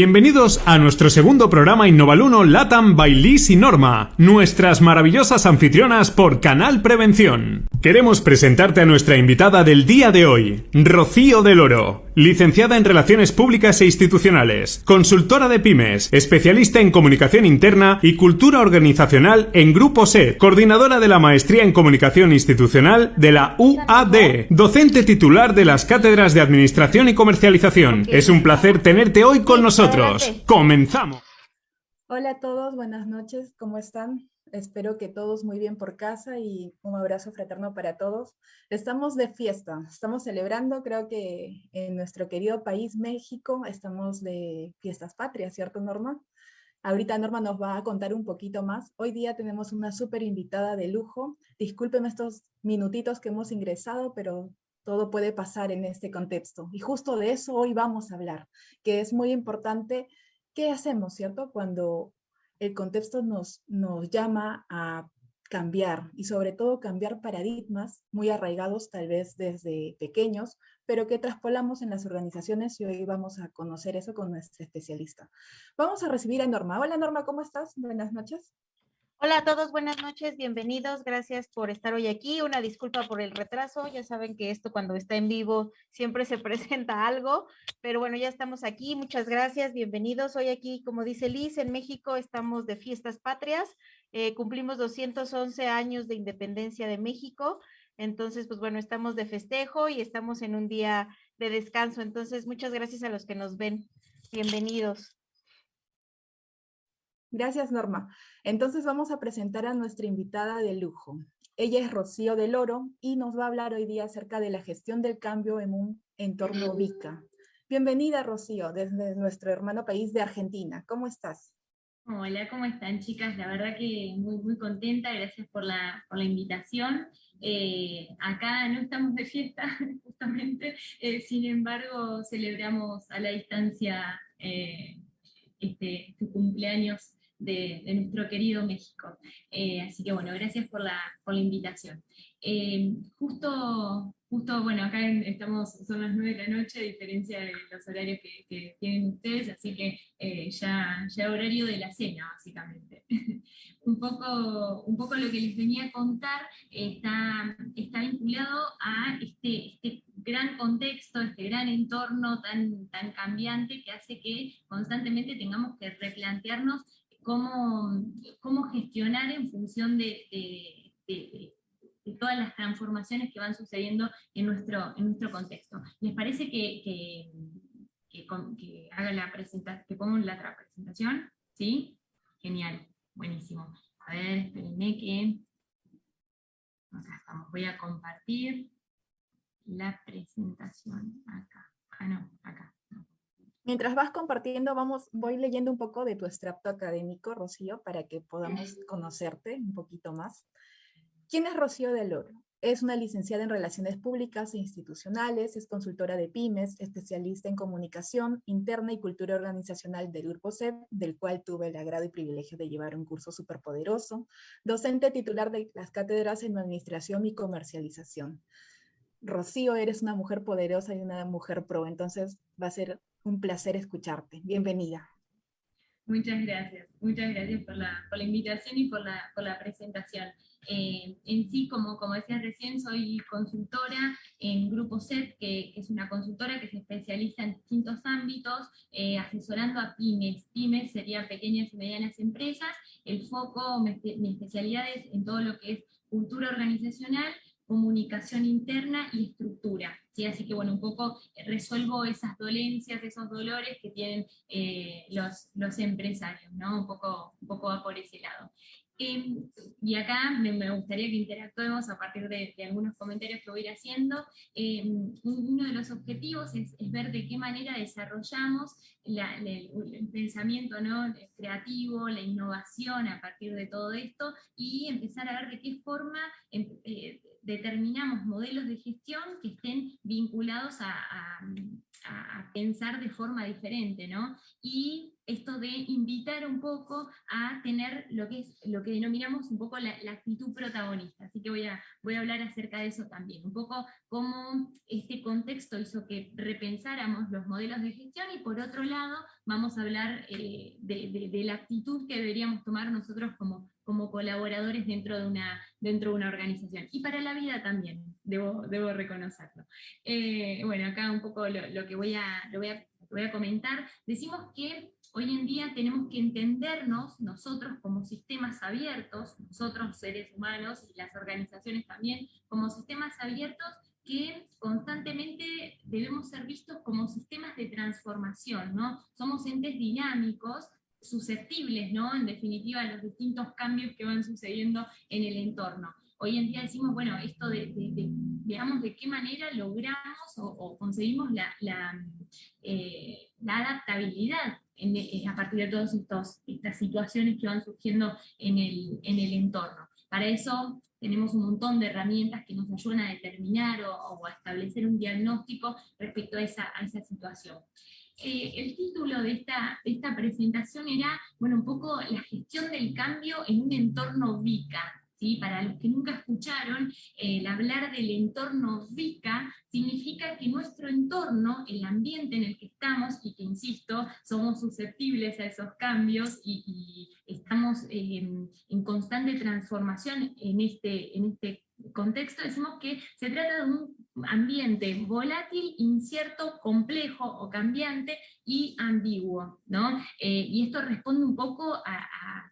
Bienvenidos a nuestro segundo programa Innovaluno LATAM by Liz y Norma, nuestras maravillosas anfitrionas por Canal Prevención. Queremos presentarte a nuestra invitada del día de hoy, Rocío del Oro, licenciada en Relaciones Públicas e Institucionales, consultora de pymes, especialista en comunicación interna y cultura organizacional en Grupo SET, coordinadora de la maestría en comunicación institucional de la UAD, docente titular de las cátedras de Administración y Comercialización. Es un placer tenerte hoy con nosotros. ¡Comenzamos! Hola a todos, buenas noches, ¿cómo están? Espero que todos muy bien por casa y un abrazo fraterno para todos. Estamos de fiesta, estamos celebrando, creo que en nuestro querido país, México, estamos de fiestas patrias, ¿cierto, Norma? Ahorita Norma nos va a contar un poquito más. Hoy día tenemos una súper invitada de lujo. Disculpen estos minutitos que hemos ingresado, pero todo puede pasar en este contexto. Y justo de eso hoy vamos a hablar, que es muy importante. ¿Qué hacemos, cierto? Cuando el contexto nos llama a cambiar y sobre todo cambiar paradigmas muy arraigados tal vez desde pequeños, pero que traspolamos en las organizaciones y hoy vamos a conocer eso con nuestra especialista. Vamos a recibir a Norma. Hola Norma, ¿cómo estás? Buenas noches. Hola a todos, buenas noches, bienvenidos, gracias por estar hoy aquí, una disculpa por el retraso, ya saben que esto cuando está en vivo siempre se presenta algo, pero bueno, ya estamos aquí, muchas gracias, bienvenidos, hoy aquí, como dice Liz, en México estamos de fiestas patrias, cumplimos 211 años de independencia de México, entonces pues bueno, estamos de festejo y estamos en un día de descanso, entonces muchas gracias a los que nos ven, bienvenidos. Gracias, Norma. Entonces vamos a presentar a nuestra invitada de lujo. Ella es Rocío del Oro y nos va a hablar hoy día acerca de la gestión del cambio en un entorno VICA. Bienvenida, Rocío, desde nuestro hermano país de Argentina. ¿Cómo estás? Hola, ¿cómo están, chicas? La verdad que muy contenta, gracias por la invitación. Acá no estamos de fiesta, justamente, sin embargo, celebramos a la distancia este cumpleaños de nuestro querido México. Así que bueno, gracias por la invitación. Justo, bueno, acá son las 9 de la noche, a diferencia de los horarios que tienen ustedes, así que ya horario de la cena, básicamente. un poco lo que les venía a contar está vinculado a este gran contexto, este gran entorno tan cambiante que hace que constantemente tengamos que replantearnos cómo gestionar en función de todas las transformaciones que van sucediendo en nuestro contexto. ¿Les parece que haga la presentación, que pongo la presentación? ¿Sí? Genial, buenísimo. A ver, espérenme que... Acá estamos, voy a compartir la presentación acá. Ah, no, acá. Mientras vas compartiendo, voy leyendo un poco de tu extracto académico, Rocío, para que podamos conocerte un poquito más. ¿Quién es Rocío del Oro? Es una licenciada en Relaciones Públicas e Institucionales, es consultora de pymes, especialista en comunicación interna y cultura organizacional del Grupo SET, del cual tuve el agrado y privilegio de llevar un curso súper poderoso, docente titular de las cátedras en Administración y Comercialización. Rocío, eres una mujer poderosa y una mujer pro, entonces va a ser un placer escucharte. Bienvenida. Muchas gracias por la invitación y por la presentación. En sí, como decía recién, soy consultora en Grupo SET, que es una consultora que se especializa en distintos ámbitos, asesorando a pymes. Pymes serían pequeñas y medianas empresas. El foco, mi especialidad es en todo lo que es cultura organizacional, comunicación interna y estructura, ¿sí? Así que bueno, un poco resuelvo esas dolencias, esos dolores que tienen los empresarios, ¿no? Un poco va por ese lado. Y acá me gustaría que interactuemos a partir de algunos comentarios que voy a ir haciendo. Uno de los objetivos es ver de qué manera desarrollamos el pensamiento, ¿no?, creativo, la innovación a partir de todo esto, y empezar a ver de qué forma determinamos modelos de gestión que estén vinculados a pensar de forma diferente, ¿no? Y esto de invitar un poco a tener lo que denominamos un poco la actitud protagonista. Así que voy a hablar acerca de eso también, un poco cómo este contexto hizo que repensáramos los modelos de gestión, y por otro lado vamos a hablar de la actitud que deberíamos tomar nosotros como colaboradores dentro de una organización. Y para la vida también, debo reconocerlo. Bueno, acá un poco lo que voy a comentar. Decimos que hoy en día tenemos que entendernos nosotros como sistemas abiertos, nosotros seres humanos y las organizaciones también, como sistemas abiertos que constantemente debemos ser vistos como sistemas de transformación, ¿no? Somos entes dinámicos, susceptibles, ¿no? En definitiva, a los distintos cambios que van sucediendo en el entorno. Hoy en día decimos, bueno, esto veamos de qué manera logramos o conseguimos la adaptabilidad a partir de todas estas situaciones que van surgiendo en el entorno. Para eso tenemos un montón de herramientas que nos ayudan a determinar o a establecer un diagnóstico respecto a esa situación. El título de esta presentación era, bueno, un poco la gestión del cambio en un entorno VICA. ¿Sí? Para los que nunca escucharon, el hablar del entorno VICA significa que nuestro entorno, el ambiente en el que estamos, y que, insisto, somos susceptibles a esos cambios y estamos en constante transformación en este contexto, decimos que se trata de un ambiente volátil, incierto, complejo o cambiante y ambiguo, ¿no? Y esto responde un poco a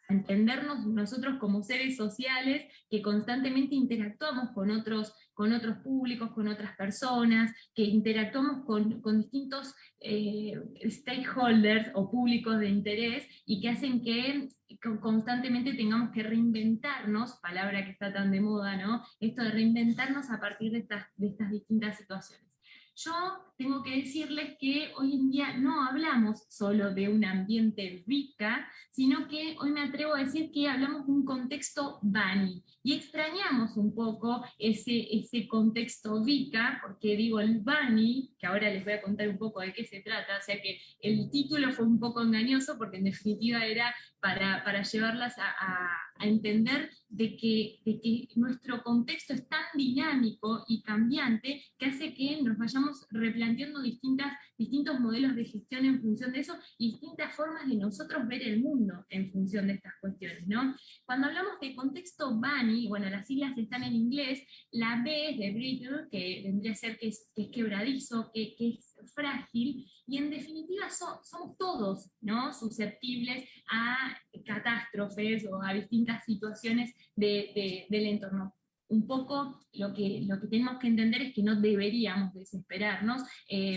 entendernos nosotros como seres sociales que constantemente interactuamos con otros públicos, con otras personas, que interactuamos con distintos stakeholders o públicos de interés, y que hacen que constantemente tengamos que reinventarnos, palabra que está tan de moda, ¿no? Esto de reinventarnos a partir de estas distintas situaciones. Yo tengo que decirles que hoy en día no hablamos solo de un ambiente VICA, sino que hoy me atrevo a decir que hablamos de un contexto BANI, y extrañamos un poco ese contexto VICA, porque digo el BANI, que ahora les voy a contar un poco de qué se trata, o sea que el título fue un poco engañoso, porque en definitiva era para llevarlas a entender de que nuestro contexto es tan dinámico y cambiante que hace que nos vayamos replanteando distintos modelos de gestión en función de eso, y distintas formas de nosotros ver el mundo en función de estas cuestiones, ¿no? Cuando hablamos de contexto BANI, bueno, las siglas están en inglés, la B es de brittle, que vendría a ser que es quebradizo, que es frágil, y en definitiva somos todos, ¿no? Susceptibles a catástrofes o a distintas situaciones del entorno. Un poco lo que tenemos que entender es que no deberíamos desesperarnos,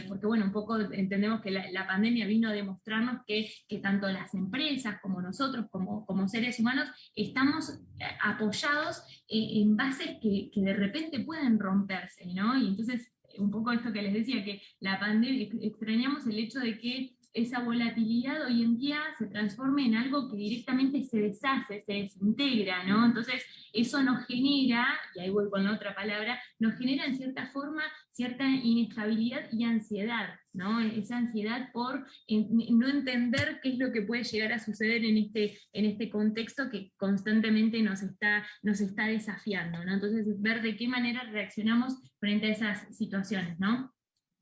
porque bueno, un poco entendemos que la pandemia vino a demostrarnos que tanto las empresas como nosotros, como seres humanos, estamos apoyados en bases que de repente pueden romperse, ¿no? Y entonces, un poco esto que les decía, que la pandemia, extrañamos el hecho de que esa volatilidad hoy en día se transforme en algo que directamente se deshace, se desintegra, ¿no? Entonces, eso nos genera, y ahí voy con la otra palabra, nos genera en cierta forma cierta inestabilidad y ansiedad, ¿no? Esa ansiedad por no entender qué es lo que puede llegar a suceder en este contexto que constantemente nos está desafiando, ¿no? Entonces, ver de qué manera reaccionamos frente a esas situaciones, ¿no?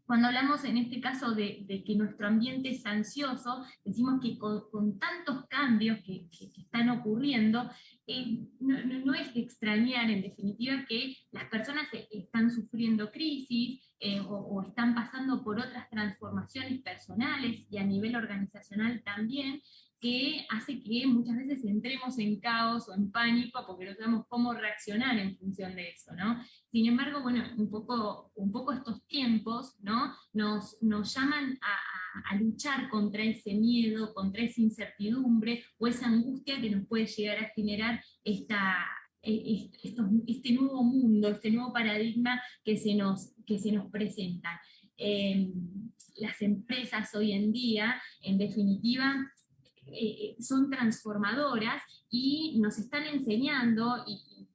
Cuando hablamos en este caso de que nuestro ambiente es ansioso, decimos que con tantos cambios que están ocurriendo, no es de extrañar, en definitiva, que las personas están sufriendo crisis o están pasando por otras transformaciones personales y a nivel organizacional también, que hace que muchas veces entremos en caos o en pánico porque no sabemos cómo reaccionar en función de eso, ¿no? Sin embargo, bueno, un poco estos tiempos, ¿no? nos llaman a luchar contra ese miedo, contra esa incertidumbre o esa angustia que nos puede llegar a generar este nuevo mundo, este nuevo paradigma que se nos presenta. Las empresas hoy en día, en definitiva, son transformadoras y nos están enseñando, y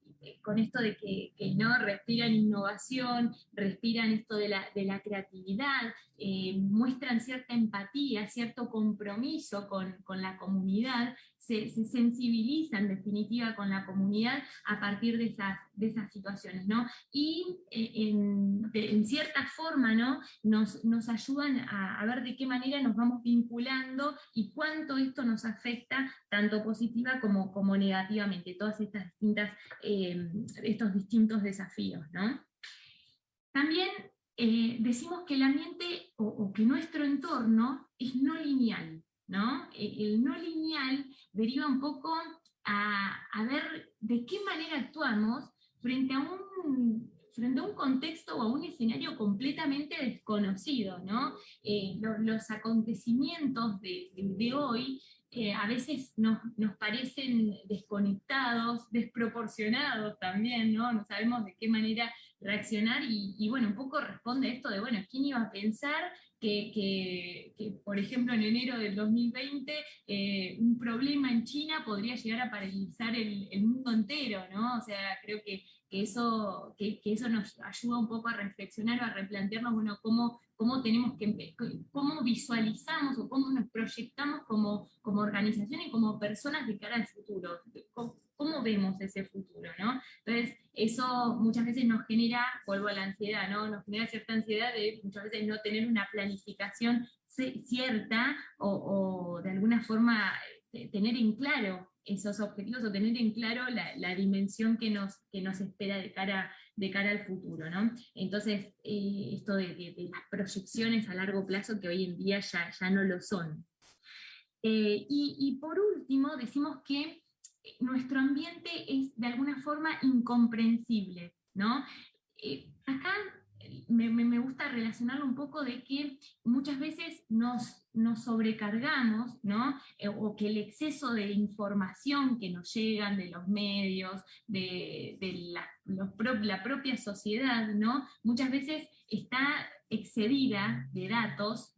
con esto de que no respiran innovación, respiran esto de la creatividad, muestran cierta empatía, cierto compromiso con la comunidad, se sensibilizan en definitiva con la comunidad a partir de esas situaciones, ¿no? Y en cierta forma, ¿no? nos ayudan a ver de qué manera nos vamos vinculando y cuánto esto nos afecta, tanto positiva como negativamente, todas estas distintas, estos distintos desafíos, ¿no? También decimos que el ambiente o que nuestro entorno es no lineal, ¿no? El no lineal deriva un poco a ver de qué manera actuamos frente a un contexto o a un escenario completamente desconocido, ¿no? Los acontecimientos de hoy a veces nos parecen desconectados, desproporcionados también, ¿no? No sabemos de qué manera reaccionar y bueno, un poco responde a esto de, bueno, ¿quién iba a pensar que por ejemplo, en enero del 2020, un problema en China podría llegar a paralizar el mundo entero, ¿no? O sea, creo que eso nos ayuda un poco a reflexionar o a replantearnos, bueno, cómo tenemos cómo visualizamos o cómo nos proyectamos como organización y como personas de cara al futuro. ¿Cómo vemos ese futuro, ¿no? Entonces, eso muchas veces nos genera, vuelvo a la ansiedad, ¿no? Nos genera cierta ansiedad de muchas veces no tener una planificación cierta o de alguna forma tener en claro esos objetivos o tener en claro la dimensión que nos espera de cara al futuro, ¿no? Entonces, esto de las proyecciones a largo plazo que hoy en día ya no lo son. Y por último, decimos que nuestro ambiente es de alguna forma incomprensible, ¿no? Acá me gusta relacionarlo un poco de que muchas veces nos sobrecargamos, ¿no? O que el exceso de información que nos llegan de los medios, de la propia sociedad, ¿no? Muchas veces está excedida de datos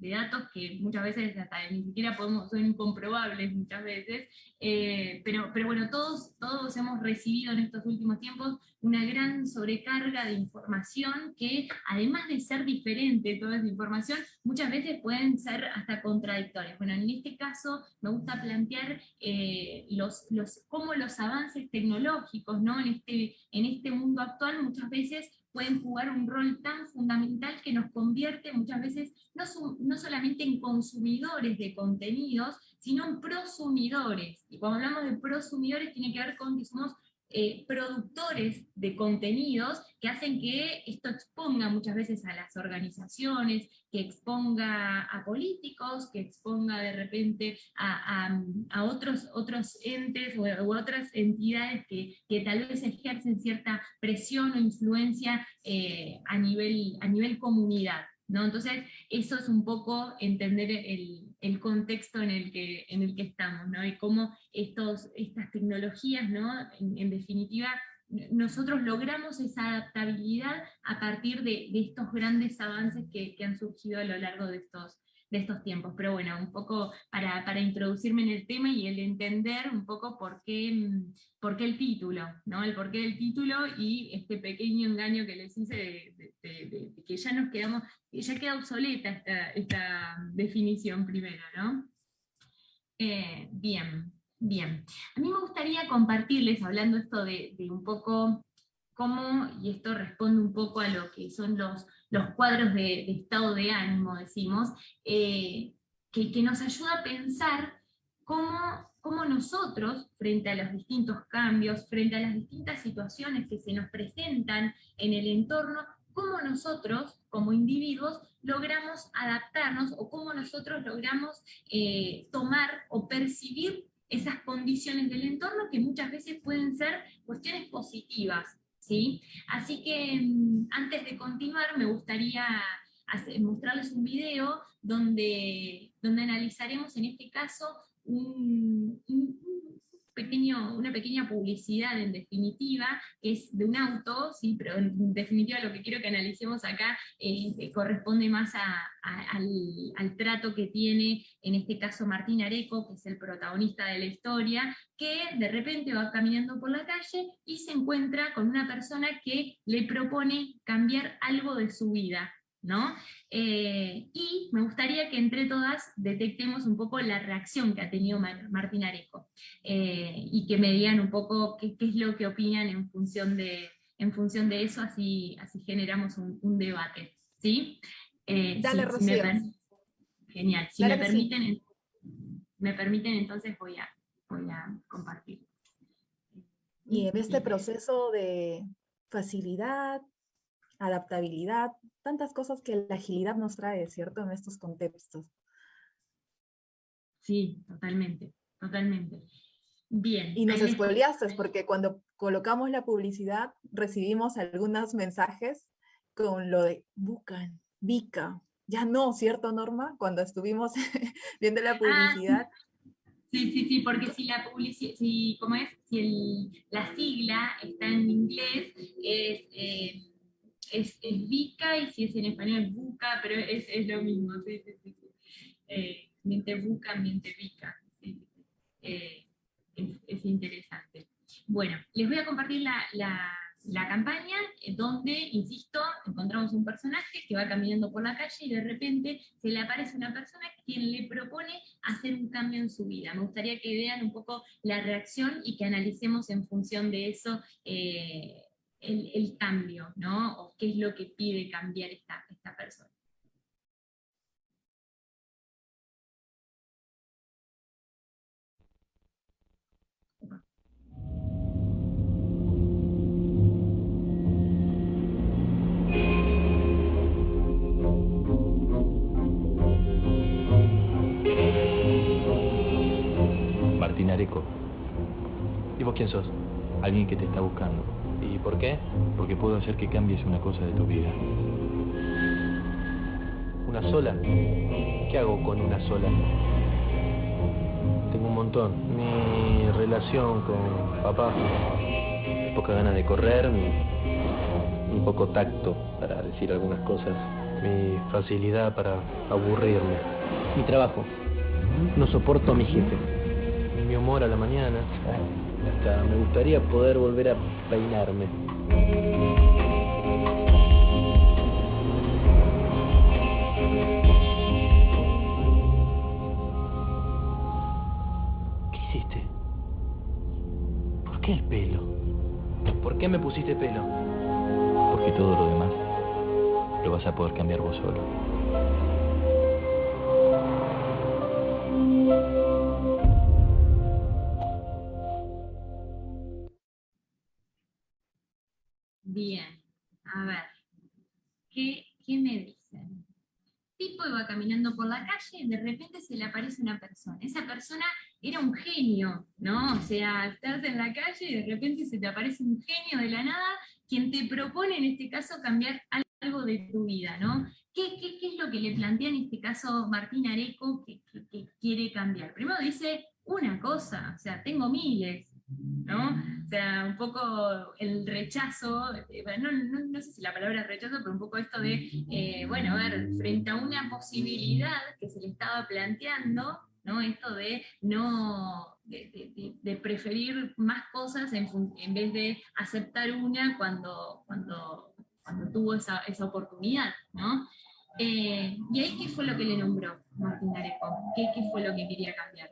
que muchas veces hasta ni siquiera son incomprobables muchas veces, pero bueno, todos hemos recibido en estos últimos tiempos una gran sobrecarga de información que, además de ser diferente toda esa información, muchas veces pueden ser hasta contradictorias. Bueno, en este caso me gusta plantear cómo los avances tecnológicos, ¿no? en este mundo actual muchas veces pueden jugar un rol tan fundamental que nos convierte muchas veces no solamente en consumidores de contenidos, sino en prosumidores. Y cuando hablamos de prosumidores tiene que ver con que somos productores de contenidos que hacen que esto exponga muchas veces a las organizaciones, que exponga a políticos, que exponga de repente a otros entes u otras entidades que tal vez ejercen cierta presión o influencia a nivel comunidad, ¿no? Entonces, eso es un poco entender el contexto en el que estamos, ¿no? Y cómo estas tecnologías, ¿no? En definitiva, nosotros logramos esa adaptabilidad a partir de estos grandes avances que han surgido a lo largo de estos tiempos. Pero bueno, un poco para introducirme en el tema y el entender un poco por qué el título, ¿no? El porqué del título y este pequeño engaño que les hice de que ya nos quedamos, ya queda obsoleta esta definición primera, ¿no? Bien. A mí me gustaría compartirles, hablando esto de un poco cómo, y esto responde un poco a lo que son los cuadros de estado de ánimo, decimos, que nos ayuda a pensar cómo nosotros, frente a los distintos cambios, frente a las distintas situaciones que se nos presentan en el entorno, cómo nosotros, como individuos, logramos adaptarnos o cómo nosotros logramos tomar o percibir esas condiciones del entorno que muchas veces pueden ser cuestiones positivas, ¿sí? Así que antes de continuar me gustaría mostrarles un video donde analizaremos en este caso un una pequeña publicidad en definitiva, que es de un auto, sí, pero en definitiva lo que quiero que analicemos acá corresponde más al trato que tiene, en este caso Martín Areco, que es el protagonista de la historia, que de repente va caminando por la calle y se encuentra con una persona que le propone cambiar algo de su vida, ¿no? Y me gustaría que entre todas detectemos un poco la reacción que ha tenido Martín Areco, y que me digan un poco qué es lo que opinan en función de eso, así generamos un debate, ¿sí? Dale, Rocío. Genial, si Claro me que sí. permiten, entonces voy a compartir. Y en este proceso de facilidad, adaptabilidad, tantas cosas que la agilidad nos trae, ¿cierto? En estos contextos. Sí, totalmente, totalmente. Bien. Y nos ahí les- spoileaste, porque cuando colocamos la publicidad, recibimos algunos mensajes con lo de Bucan, Vica. Ya no, ¿cierto, Norma? Cuando estuvimos viendo la Ah, publicidad. sí, porque si la publicidad, si, ¿cómo es? Si la sigla está en inglés, es Vica, y si es en español es Buca, pero es lo mismo, sí. Miente Buca, miente Vica. Sí. Eh, es interesante. Bueno, les voy a compartir la campaña, donde, insisto, encontramos un personaje que va caminando por la calle y de repente se le aparece una persona quien le propone hacer un cambio en su vida. Me gustaría que vean un poco la reacción y que analicemos en función de eso el cambio, ¿no? O qué es lo que pide cambiar esta persona. Martín Areco. ¿Y vos quién sos? Alguien que te está buscando. ¿Y por qué? Porque puedo hacer que cambies una cosa de tu vida. ¿Una sola? ¿Qué hago con una sola? Tengo un montón. Mi relación con papá, poca ganas de correr, mi poco tacto para decir algunas cosas, mi facilidad para aburrirme, mi trabajo. No soporto a mi jefe. Mi humor a la mañana. Hasta me gustaría poder volver a peinarme. ¿Qué hiciste? ¿Por qué el pelo? ¿Por qué me pusiste pelo? Porque todo lo demás lo vas a poder cambiar vos solo. Bien, a ver, ¿qué me dicen? Tipo iba caminando por la calle y de repente se le aparece una persona. Esa persona era un genio, ¿no? O sea, estás en la calle y de repente se te aparece un genio de la nada, quien te propone en este caso cambiar algo de tu vida, ¿no? ¿Qué es lo que le plantea en este caso Martín Areco que quiere cambiar? Primero dice una cosa, o sea, tengo miles, ¿no? O sea, un poco el rechazo, no sé si la palabra es rechazo, pero un poco esto de, bueno, a ver, frente a una posibilidad que se le estaba planteando, ¿no? Esto de no, de preferir más cosas en vez de aceptar una cuando tuvo esa oportunidad, ¿no? Y ahí, ¿qué fue lo que le nombró Martín Areco? ¿Qué fue lo que quería cambiar?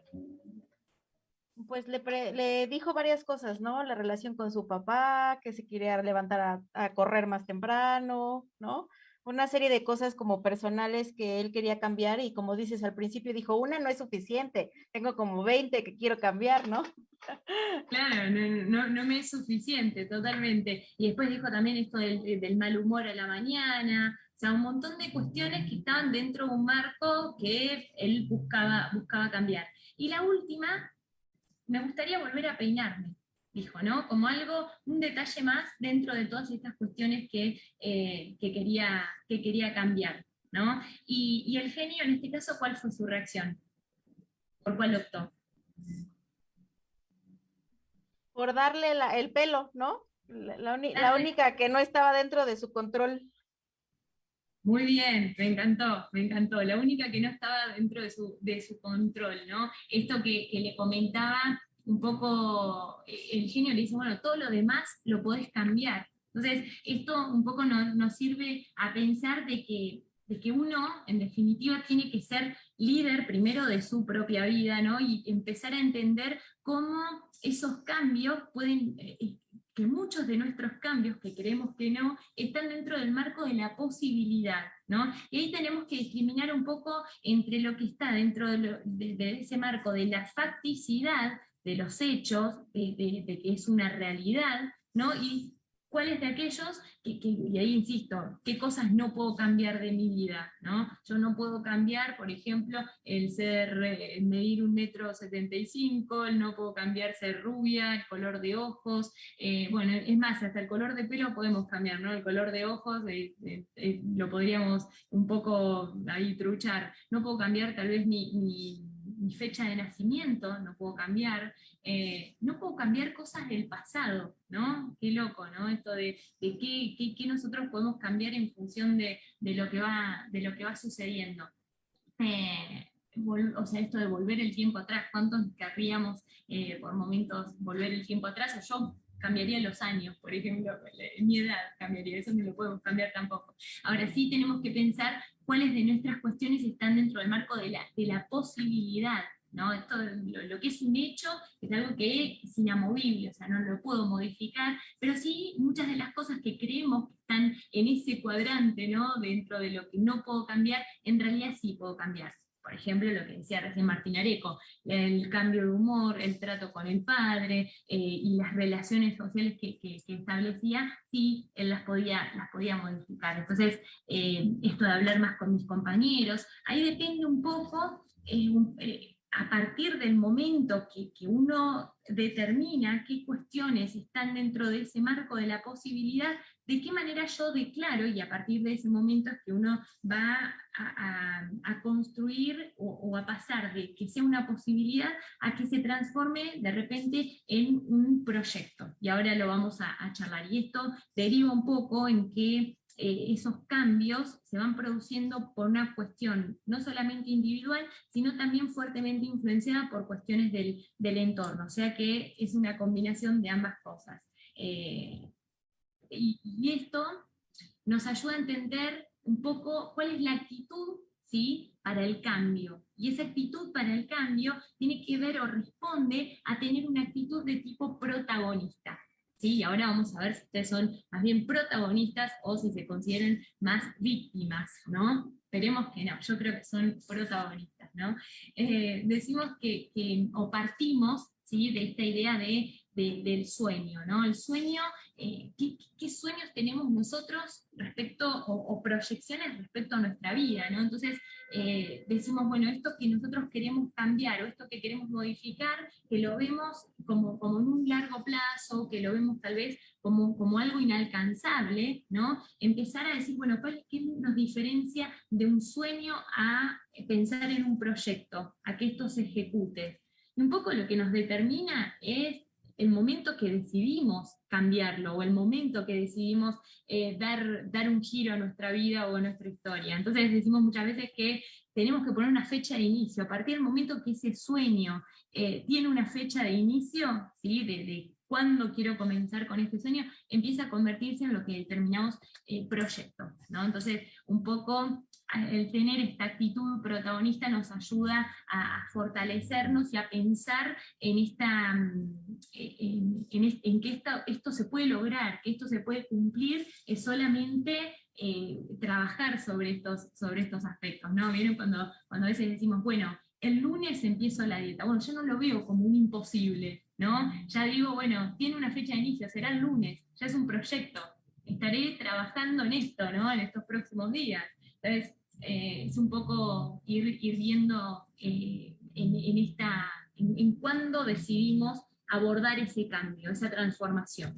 Pues le dijo varias cosas, ¿no? La relación con su papá, que se quería levantar a correr más temprano, ¿no? Una serie de cosas como personales que él quería cambiar y como dices al principio dijo, una no es suficiente, tengo como 20 que quiero cambiar, ¿no? Claro, no me es suficiente, totalmente. Y después dijo también esto del mal humor a la mañana, o sea, un montón de cuestiones que estaban dentro de un marco que él buscaba cambiar. Y la última, me gustaría volver a peinarme, dijo, ¿no? Como algo, un detalle más dentro de todas estas cuestiones que quería cambiar, ¿no? Y el genio, en este caso, ¿cuál fue su reacción? ¿Por cuál optó? por darle el pelo, ¿no? La única que no estaba dentro de su control. Muy bien, me encantó. La única que no estaba dentro de su control, ¿no? Esto que le comentaba un poco, el genio le dice, bueno, todo lo demás lo podés cambiar. Entonces, esto un poco nos sirve a pensar de que uno, en definitiva, tiene que ser líder primero de su propia vida, ¿no? Y empezar a entender cómo esos cambios pueden... que muchos de nuestros cambios, que creemos que no, están dentro del marco de la posibilidad, ¿no? Y ahí tenemos que discriminar un poco entre lo que está dentro de ese marco de la facticidad, de los hechos, de que es una realidad, ¿no? Y cuáles de aquellos, y ahí insisto, qué cosas no puedo cambiar de mi vida, ¿no? Yo no puedo cambiar, por ejemplo, medir 1,75 m, no puedo cambiar ser rubia, el color de ojos, bueno, es más, hasta el color de pelo podemos cambiar, ¿no? El color de ojos lo podríamos un poco ahí truchar. No puedo cambiar tal vez mi fecha de nacimiento, no puedo cambiar. No puedo cambiar cosas del pasado, ¿no? Qué loco, ¿no? Esto de qué nosotros podemos cambiar en función de lo que va sucediendo. O sea, esto de volver el tiempo atrás, ¿cuántos querríamos por momentos volver el tiempo atrás? O yo cambiaría los años, por ejemplo, mi edad cambiaría, eso no lo podemos cambiar tampoco. Ahora sí tenemos que pensar cuáles de nuestras cuestiones están dentro del marco de la posibilidad, ¿no? Esto, lo que es un hecho es algo que es inamovible, o sea, no lo puedo modificar, pero sí muchas de las cosas que creemos que están en ese cuadrante, ¿no? Dentro de lo que no puedo cambiar, en realidad sí puedo cambiar. Por ejemplo, lo que decía recién Martín Areco, el cambio de humor, el trato con el padre, y las relaciones sociales que establecía, sí, él las podía modificar. Entonces, esto de hablar más con mis compañeros, ahí depende un poco, a partir del momento que uno determina qué cuestiones están dentro de ese marco de la posibilidad, de qué manera yo declaro, y a partir de ese momento es que uno va a construir o a pasar de que sea una posibilidad a que se transforme de repente en un proyecto. Y ahora lo vamos a charlar. Y esto deriva un poco en que esos cambios se van produciendo por una cuestión no solamente individual, sino también fuertemente influenciada por cuestiones del entorno, o sea que es una combinación de ambas cosas. Y esto nos ayuda a entender un poco cuál es la actitud, ¿sí?, para el cambio. Y esa actitud para el cambio tiene que ver o responde a tener una actitud de tipo protagonista. ¿Sí? Y ahora vamos a ver si ustedes son más bien protagonistas o si se consideran más víctimas, ¿no? Esperemos que no, yo creo que son protagonistas, ¿no? Decimos o partimos, ¿sí?, de esta idea del sueño, ¿no? El sueño, ¿qué sueños tenemos nosotros respecto, o proyecciones respecto a nuestra vida, ¿no? Entonces, decimos, bueno, esto que nosotros queremos cambiar, o esto que queremos modificar, que lo vemos como en un largo plazo, que lo vemos tal vez como algo inalcanzable, ¿no? Empezar a decir, bueno, ¿qué nos diferencia de un sueño a pensar en un proyecto, a que esto se ejecute? Y un poco lo que nos determina es el momento que decidimos cambiarlo, o el momento que decidimos dar un giro a nuestra vida o a nuestra historia. Entonces decimos muchas veces que tenemos que poner una fecha de inicio. A partir del momento que ese sueño tiene una fecha de inicio, ¿sí?, de cuándo quiero comenzar con este sueño, empieza a convertirse en lo que determinamos proyecto, ¿no? Entonces, un poco el tener esta actitud protagonista nos ayuda a fortalecernos y a pensar en que esto se puede lograr, que esto se puede cumplir, es solamente trabajar sobre estos aspectos, ¿no? ¿Vieron cuando a veces decimos, bueno, el lunes empiezo la dieta? Bueno, yo no lo veo como un imposible, ¿no? Ya digo, bueno, tiene una fecha de inicio, será el lunes, ya es un proyecto, estaré trabajando en esto, ¿no?, en estos próximos días. Entonces, es un poco ir viendo en cuándo decidimos abordar ese cambio, esa transformación.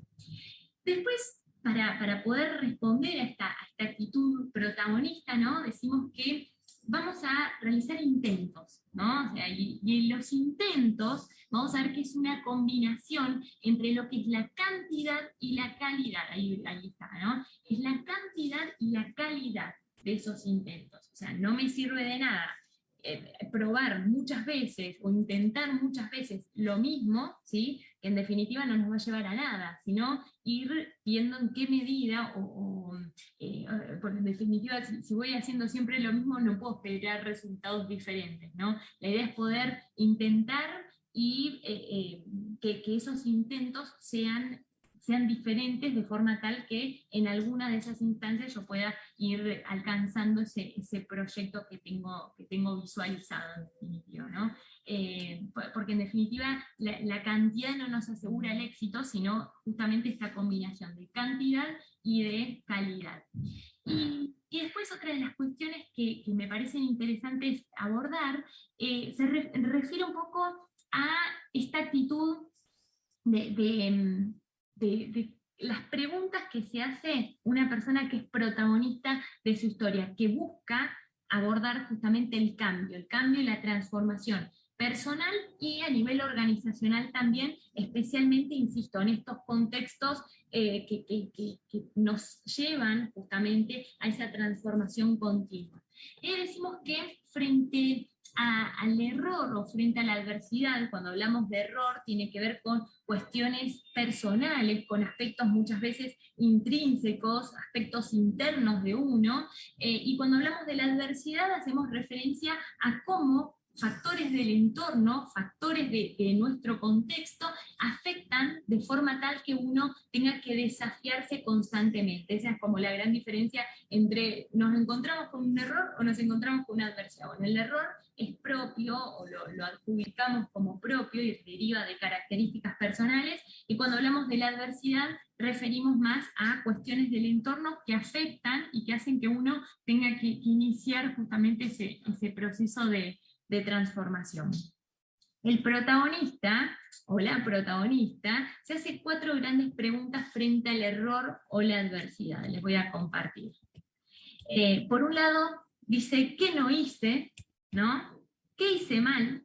Después, para poder responder a esta actitud protagonista, ¿no?, decimos que vamos a realizar intentos, ¿no? O sea, y en los intentos vamos a ver que es una combinación entre lo que es la cantidad y la calidad, ahí está, ¿no? Es la cantidad y la calidad de esos intentos. O sea, no me sirve de nada probar muchas veces o intentar muchas veces lo mismo, ¿sí? Que en definitiva no nos va a llevar a nada, sino ir viendo en qué medida, porque en definitiva si voy haciendo siempre lo mismo no puedo esperar resultados diferentes, ¿no? La idea es poder intentar y que esos intentos sean diferentes de forma tal que en alguna de esas instancias yo pueda ir alcanzando ese proyecto que tengo visualizado en definitiva, ¿no? Porque en definitiva la cantidad no nos asegura el éxito, sino justamente esta combinación de cantidad y de calidad. Y después otra de las cuestiones que me parecen interesantes abordar se refiere un poco a esta actitud de las preguntas que se hace una persona que es protagonista de su historia, que busca abordar justamente el cambio y la transformación personal y a nivel organizacional también, especialmente, insisto, en estos contextos que nos llevan justamente a esa transformación continua. Y decimos que frente al error o frente a la adversidad, cuando hablamos de error, tiene que ver con cuestiones personales, con aspectos muchas veces intrínsecos, aspectos internos de uno, y cuando hablamos de la adversidad hacemos referencia a cómo factores del entorno, factores de nuestro contexto, afectan de forma tal que uno tenga que desafiarse constantemente. Esa es como la gran diferencia entre nos encontramos con un error o nos encontramos con una adversidad. Bueno, el error es propio, o lo adjudicamos como propio y deriva de características personales, y cuando hablamos de la adversidad referimos más a cuestiones del entorno que afectan y que hacen que uno tenga que iniciar justamente ese proceso de transformación. El protagonista o la protagonista se hace 4 grandes preguntas frente al error o la adversidad. Les voy a compartir. Por un lado, dice, ¿qué no hice? ¿No? ¿Qué hice mal?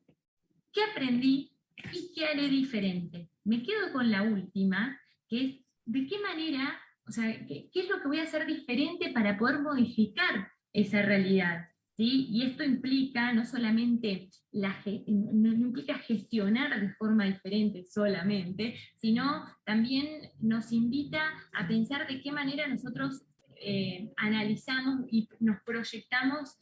¿Qué aprendí? ¿Y qué haré diferente? Me quedo con la última, que es, ¿de qué manera, o sea, qué es lo que voy a hacer diferente para poder modificar esa realidad? ¿Sí? Y esto implica no solamente no implica gestionar de forma diferente solamente, sino también nos invita a pensar de qué manera nosotros analizamos y nos proyectamos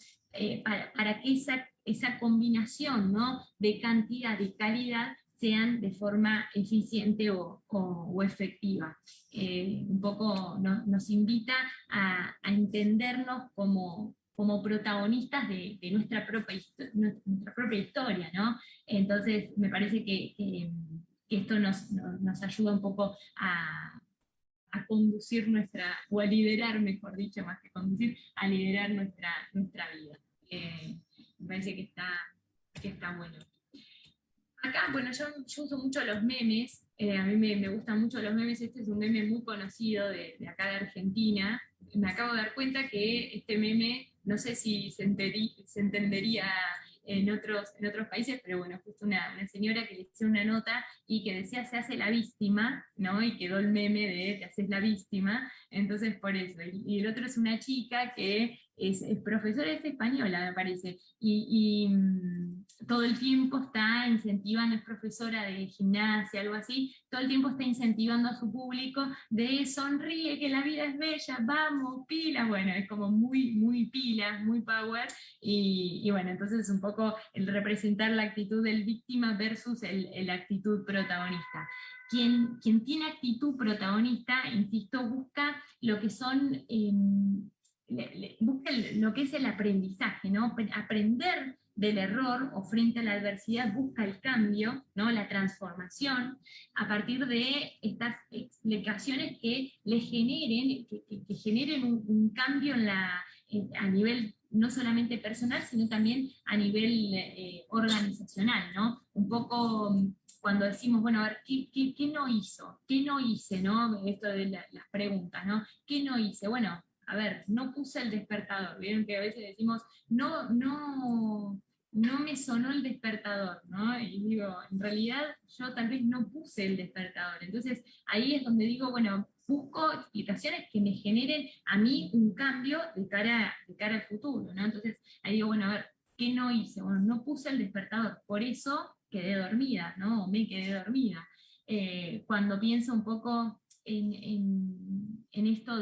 para que esa combinación, ¿no?, de cantidad y calidad sean de forma eficiente o efectiva. Un poco nos invita a entendernos como protagonistas de nuestra propia historia, ¿no? Entonces me parece que esto nos ayuda un poco a conducir o a liderar, mejor dicho, más que conducir, a liderar nuestra vida. Me parece que está bueno. Acá, bueno, yo uso mucho los memes, a mí me gustan mucho los memes. Este es un meme muy conocido de acá de Argentina. Me acabo de dar cuenta que este meme, no sé si se entendería en otros países, pero bueno, justo una señora que le hizo una nota y que decía se hace la víctima, ¿no? Y quedó el meme de te haces la víctima, entonces por eso. Y el otro es una chica que es profesora, es española, me parece, y todo el tiempo está incentivando, es profesora de gimnasia, algo así, todo el tiempo está incentivando a su público de sonríe, que la vida es bella, vamos, pila. Bueno, es como muy, muy pila, muy power, y bueno, entonces es un poco el representar la actitud del víctima versus la actitud protagonista. Quien tiene actitud protagonista, insisto, busca lo que son... busca lo que es el aprendizaje, ¿no? Aprender del error o frente a la adversidad, busca el cambio, ¿no?, la transformación, a partir de estas explicaciones que le generen, que generen un cambio a nivel no solamente personal, sino también a nivel organizacional, ¿no? Un poco cuando decimos, bueno, a ver, ¿qué no hizo? ¿Qué no hice? ¿No? Esto de las preguntas, ¿no? ¿Qué no hice? Bueno, a ver, no puse el despertador. Vieron que a veces decimos, no me sonó el despertador, ¿no? Y digo, en realidad yo tal vez no puse el despertador. Entonces ahí es donde digo, bueno, busco explicaciones que me generen a mí un cambio de cara al futuro, ¿no? Entonces ahí digo, bueno, a ver, ¿qué no hice? Bueno, no puse el despertador, por eso quedé dormida, ¿no? O me quedé dormida. Cuando pienso un poco en esto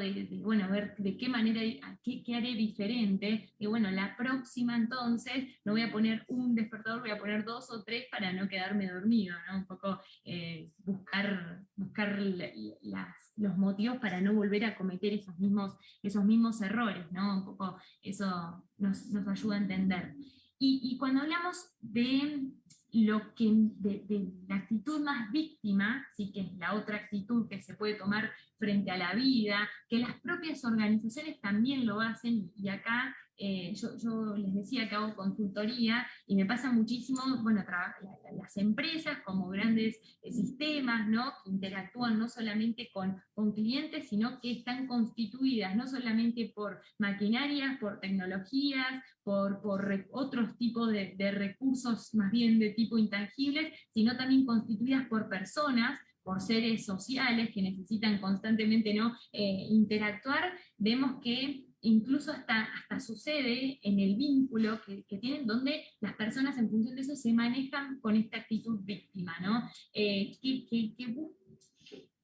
bueno, a ver de qué manera, qué haré diferente, y bueno, la próxima entonces no voy a poner un despertador, voy a poner 2 o 3 para no quedarme dormido, ¿no? Un poco buscar los motivos para no volver a cometer esos mismos errores, ¿no? Un poco eso nos ayuda a entender. Y cuando hablamos de la actitud más víctima, sí, que es la otra actitud que se puede tomar frente a la vida, que las propias organizaciones también lo hacen, y acá yo les decía que hago consultoría, y me pasa muchísimo, bueno, las empresas como grandes sistemas, ¿no? Que interactúan no solamente con clientes, sino que están constituidas no solamente por maquinarias, por tecnologías, por otros tipos de recursos más bien de tipo intangibles, sino también constituidas por personas, por seres sociales que necesitan constantemente, ¿no? Interactuar. Vemos que incluso hasta sucede en el vínculo que tienen, donde las personas en función de eso se manejan con esta actitud víctima, ¿no?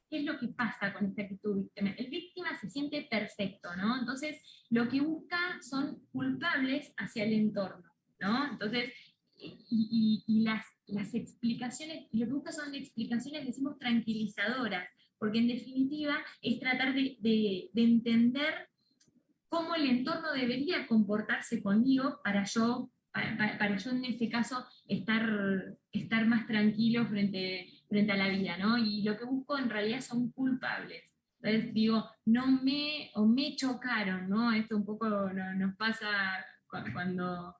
¿Qué es lo que pasa con esta actitud víctima? El víctima se siente perfecto, ¿no? Entonces, lo que busca son culpables hacia el entorno, ¿no? Entonces, y las explicaciones, lo que busca son explicaciones, decimos, tranquilizadoras, porque en definitiva es tratar de entender cómo el entorno debería comportarse conmigo para yo en este caso estar más tranquilo frente a la vida, ¿no? Y lo que busco en realidad son culpables. Entonces digo, me chocaron, ¿no? Esto un poco nos pasa cuando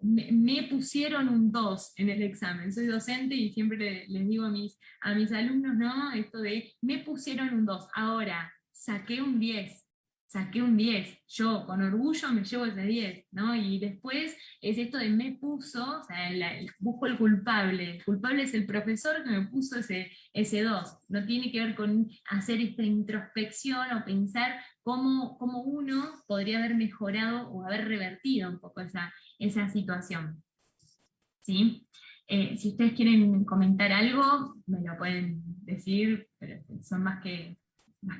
me pusieron un 2 en el examen. Soy docente y siempre les digo a mis alumnos, ¿no? Esto de, me pusieron un 2, ahora saqué un 10. Yo con orgullo me llevo ese 10, ¿no? Y después es esto de me puso, o sea, busco el culpable es el profesor que me puso ese 2, no tiene que ver con hacer esta introspección o pensar cómo uno podría haber mejorado o haber revertido un poco esa situación, ¿sí? Si ustedes quieren comentar algo, me lo pueden decir, pero son más que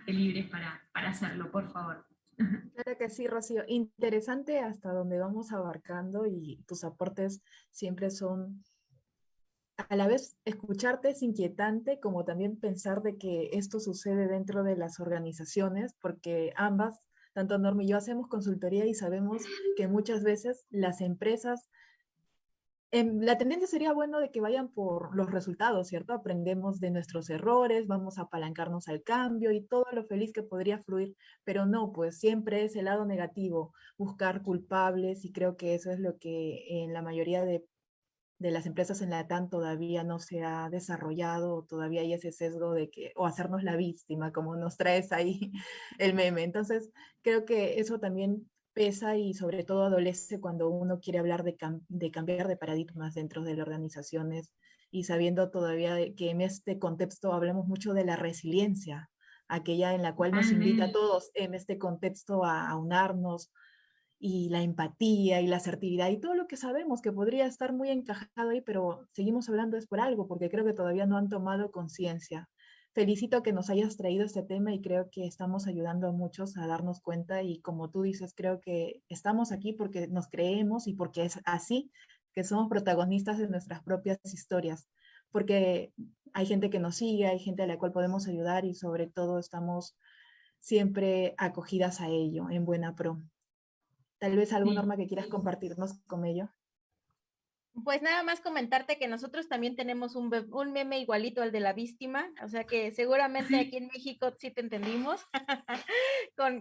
libres para hacerlo, por favor. Claro que sí, Rocío. Interesante hasta donde vamos abarcando, y tus aportes siempre son, a la vez escucharte es inquietante, como también pensar de que esto sucede dentro de las organizaciones, porque ambas, tanto Norma y yo, hacemos consultoría y sabemos que muchas veces las empresas, la tendencia sería bueno de que vayan por los resultados, ¿cierto? Aprendemos de nuestros errores, vamos a apalancarnos al cambio y todo lo feliz que podría fluir, pero no, pues siempre es el lado negativo, buscar culpables, y creo que eso es lo que en la mayoría de las empresas en la LATAM todavía no se ha desarrollado, todavía hay ese sesgo de que, o hacernos la víctima, como nos traes ahí el meme. Entonces, creo que eso también pesa, y sobre todo adolece cuando uno quiere hablar de cambiar de paradigmas dentro de las organizaciones, y sabiendo todavía que en este contexto hablamos mucho de la resiliencia, aquella en la cual nos invita a todos en este contexto a aunarnos, y la empatía y la asertividad y todo lo que sabemos que podría estar muy encajado ahí, pero seguimos hablando es por algo, porque creo que todavía no han tomado conciencia. Felicito que nos hayas traído este tema, y creo que estamos ayudando a muchos a darnos cuenta, y como tú dices, creo que estamos aquí porque nos creemos y porque es así, que somos protagonistas de nuestras propias historias, porque hay gente que nos sigue, hay gente a la cual podemos ayudar, y sobre todo estamos siempre acogidas a ello, en buena pro. Tal vez alguna Sí. norma que quieras compartirnos con ello. Pues nada más comentarte que nosotros también tenemos un meme igualito al de la víctima, o sea que seguramente aquí en México sí te entendimos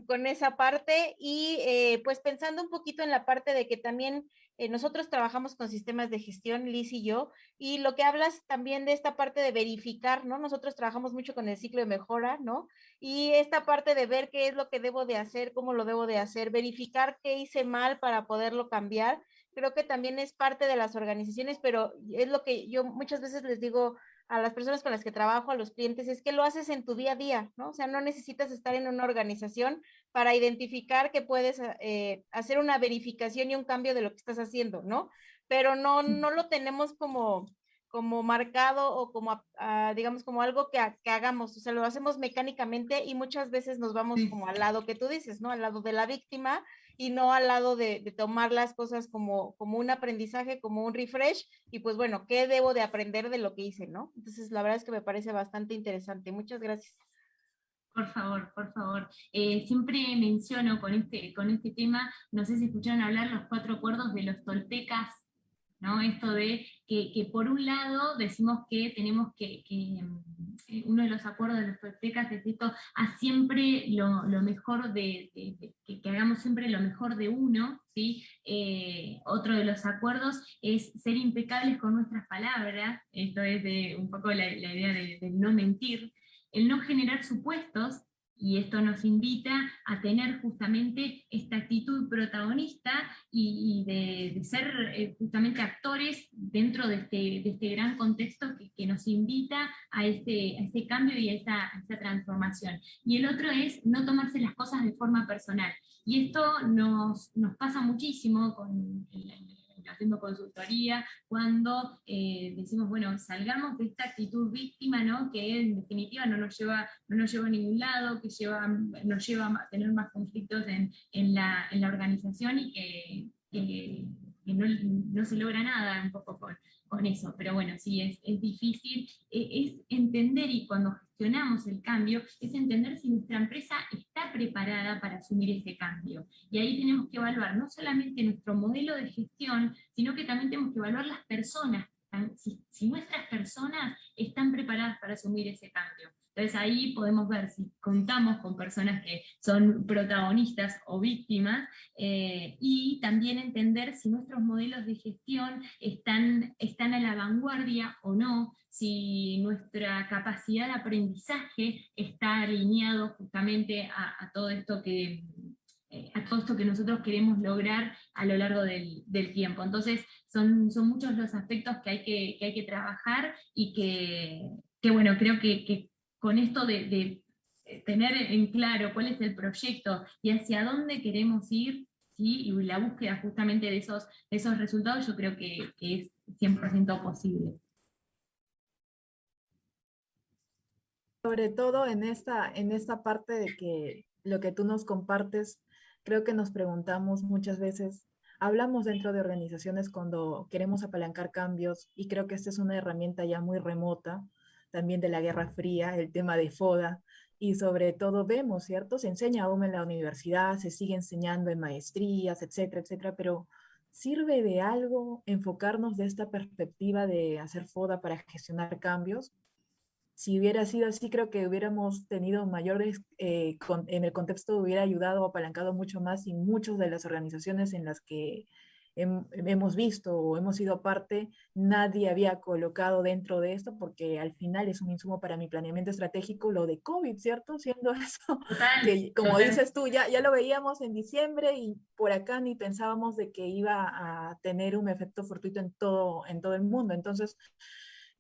con esa parte y pues pensando un poquito en la parte de que también nosotros trabajamos con sistemas de gestión, Liz y yo, y lo que hablas también de esta parte de verificar, ¿no? Nosotros trabajamos mucho con el ciclo de mejora, ¿no? Y esta parte de ver qué es lo que debo de hacer, cómo lo debo de hacer, verificar qué hice mal para poderlo cambiar creo que también es parte de las organizaciones, pero es lo que yo muchas veces les digo a las personas con las que trabajo, a los clientes, es que lo haces en tu día a día, ¿no? O sea, no necesitas estar en una organización para identificar que puedes hacer una verificación y un cambio de lo que estás haciendo, ¿no? Pero no lo tenemos como marcado o como, digamos, como algo que hagamos, o sea, lo hacemos mecánicamente y muchas veces nos vamos como al lado que tú dices, ¿no? Al lado de la víctima y no al lado de tomar las cosas como un aprendizaje, como un refresh, y pues bueno, ¿qué debo de aprender de lo que hice, no? Entonces, la verdad es que me parece bastante interesante. Muchas gracias. Por favor, por favor. Siempre menciono con este tema, no sé si escucharon hablar los 4 acuerdos de los toltecas, ¿no? Esto de que por un lado decimos que tenemos uno de los acuerdos de los toltecas es esto, a siempre lo mejor que hagamos siempre lo mejor de uno, ¿sí? Otro de los acuerdos es ser impecables con nuestras palabras, esto es un poco la idea de no mentir, el no generar supuestos, y esto nos invita a tener justamente esta actitud protagonista y de ser justamente actores dentro de este gran contexto que nos invita a ese cambio y a esa transformación. Y el otro es no tomarse las cosas de forma personal. Y esto nos pasa muchísimo haciendo consultoría, cuando decimos, bueno, salgamos de esta actitud víctima, ¿no? Que en definitiva no nos lleva a ningún lado, que nos lleva a tener más conflictos en la organización y que no se logra nada un poco con eso, pero bueno, sí, es difícil, es entender, y cuando gestionamos el cambio, es entender si nuestra empresa está preparada para asumir ese cambio. Y ahí tenemos que evaluar no solamente nuestro modelo de gestión, sino que también tenemos que evaluar las personas, si nuestras personas están preparadas para asumir ese cambio. Entonces ahí podemos ver si contamos con personas que son protagonistas o víctimas, y también entender si nuestros modelos de gestión están a la vanguardia o no, si nuestra capacidad de aprendizaje está alineado justamente a todo esto que nosotros queremos lograr a lo largo del tiempo. Entonces, son muchos los aspectos que hay que trabajar y que bueno, creo que con esto de tener en claro cuál es el proyecto y hacia dónde queremos ir, ¿sí? Y la búsqueda justamente de esos resultados, yo creo que es 100% posible. Sobre todo en esta parte de que lo que tú nos compartes, creo que nos preguntamos muchas veces, hablamos dentro de organizaciones cuando queremos apalancar cambios, y creo que esta es una herramienta ya muy remota, también de la Guerra Fría, el tema de FODA, y sobre todo vemos, ¿cierto? Se enseña aún en la universidad, se sigue enseñando en maestrías, etcétera, etcétera, pero ¿sirve de algo enfocarnos de esta perspectiva de hacer FODA para gestionar cambios? Si hubiera sido así, creo que hubiéramos tenido mayores, en el contexto hubiera ayudado o apalancado mucho más, y muchas de las organizaciones en las que hemos visto o hemos sido parte, nadie había colocado dentro de esto, porque al final es un insumo para mi planeamiento estratégico, lo de COVID, ¿cierto? Siendo eso, Total, que como total. dices tú, ya lo veíamos en diciembre y por acá ni pensábamos de que iba a tener un efecto fortuito en todo el mundo. Entonces,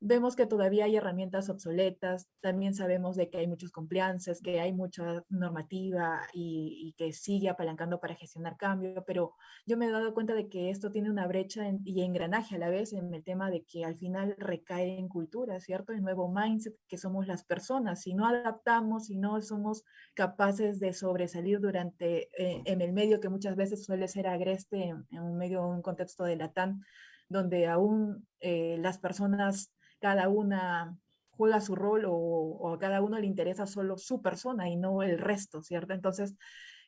vemos que todavía hay herramientas obsoletas, también sabemos de que hay muchos compliances, que hay mucha normativa y que sigue apalancando para gestionar cambio, pero yo me he dado cuenta de que esto tiene una brecha y engranaje a la vez en el tema de que al final recae en cultura, ¿cierto? El nuevo mindset que somos las personas. Si no adaptamos, si no somos capaces de sobresalir en el medio que muchas veces suele ser agreste, en un medio, un contexto de Latam, donde aún las personas cada una juega su rol o a cada uno le interesa solo su persona y no el resto, ¿cierto? Entonces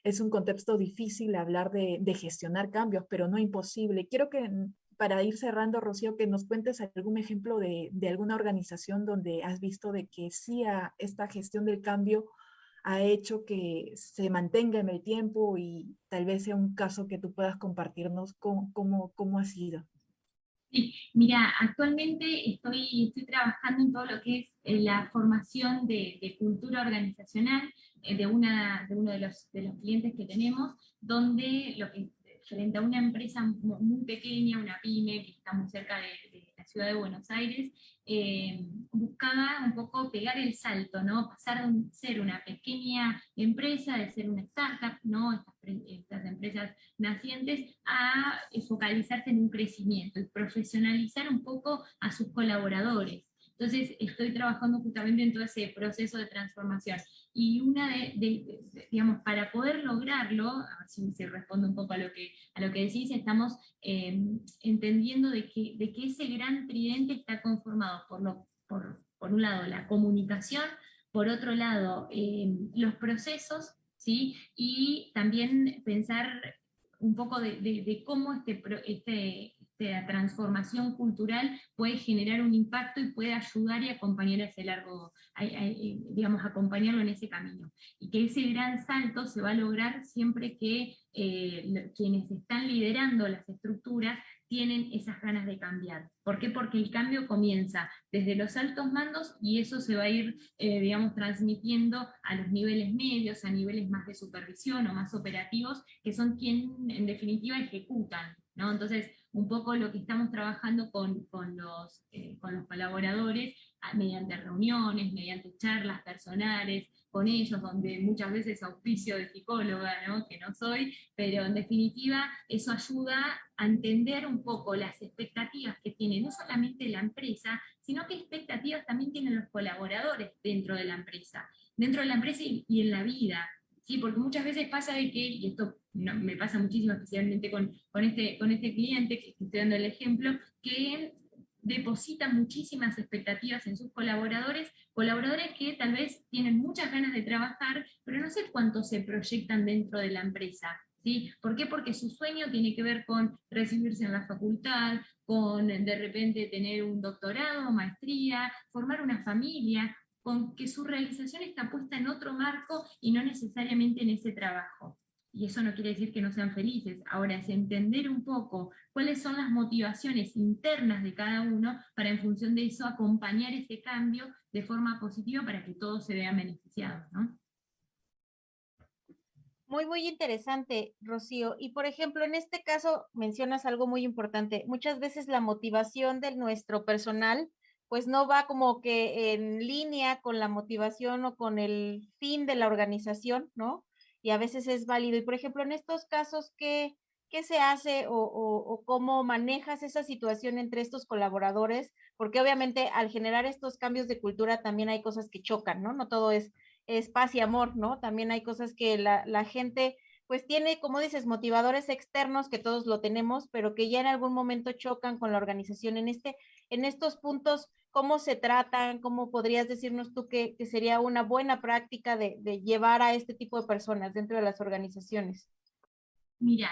es un contexto difícil hablar de gestionar cambios, pero no imposible. Quiero que para ir cerrando, Rocío, que nos cuentes algún ejemplo de alguna organización donde has visto de que sí esta gestión del cambio ha hecho que se mantenga en el tiempo y tal vez sea un caso que tú puedas compartirnos cómo ha sido. Sí, mira, actualmente estoy trabajando en todo lo que es la formación de cultura organizacional de uno de los clientes que tenemos, donde frente a una empresa muy pequeña, una pyme que está muy cerca de la ciudad de Buenos Aires, buscaba un poco pegar el salto, ¿no? Pasar de ser una pequeña empresa, de ser una startup, ¿no? Estas empresas nacientes, a focalizarse en un crecimiento y profesionalizar un poco a sus colaboradores. Entonces estoy trabajando justamente en todo ese proceso de transformación. Y digamos, para poder lograrlo, a ver si respondo un poco a lo que decís, estamos entendiendo de que ese gran tridente está conformado por un lado la comunicación, por otro lado los procesos, ¿sí? Y también pensar un poco de cómo esta transformación cultural puede generar un impacto y puede ayudar y acompañar a ese digamos, acompañarlo en ese camino. Y que ese gran salto se va a lograr siempre que quienes están liderando las estructuras tienen esas ganas de cambiar. ¿Por qué? Porque el cambio comienza desde los altos mandos y eso se va a ir, digamos, transmitiendo a los niveles medios, a niveles más de supervisión o más operativos, que son quienes en definitiva ejecutan, ¿no? Entonces, un poco lo que estamos trabajando con los colaboradores, mediante reuniones, mediante charlas personales con ellos, donde muchas veces auspicio de psicóloga, ¿no? Que no soy, pero en definitiva eso ayuda a entender un poco las expectativas que tiene no solamente la empresa, sino qué expectativas también tienen los colaboradores dentro de la empresa y en la vida. ¿Sí? Porque muchas veces pasa de que, y esto me pasa muchísimo, especialmente con este cliente que estoy dando el ejemplo, que depositan muchísimas expectativas en sus colaboradores que tal vez tienen muchas ganas de trabajar, pero no sé cuánto se proyectan dentro de la empresa. ¿Sí? ¿Por qué? Porque su sueño tiene que ver con recibirse en la facultad, con de repente tener un doctorado, maestría, formar una familia, con que su realización está puesta en otro marco y no necesariamente en ese trabajo. Y eso no quiere decir que no sean felices. Ahora es entender un poco cuáles son las motivaciones internas de cada uno para en función de eso acompañar ese cambio de forma positiva para que todos se vean beneficiados, ¿no? Muy, muy interesante, Rocío. Y por ejemplo, en este caso mencionas algo muy importante. Muchas veces la motivación de nuestro personal pues no va como que en línea con la motivación o con el fin de la organización, ¿no? Y a veces es válido. Y por ejemplo, en estos casos, ¿qué se hace o cómo manejas esa situación entre estos colaboradores? Porque obviamente al generar estos cambios de cultura también hay cosas que chocan, ¿no? No todo es paz y amor, ¿no? También hay cosas que la gente pues tiene, como dices, motivadores externos que todos lo tenemos, pero que ya en algún momento chocan con la organización. En estos puntos, ¿cómo se tratan? ¿Cómo podrías decirnos tú que sería una buena práctica de llevar a este tipo de personas dentro de las organizaciones? Mira,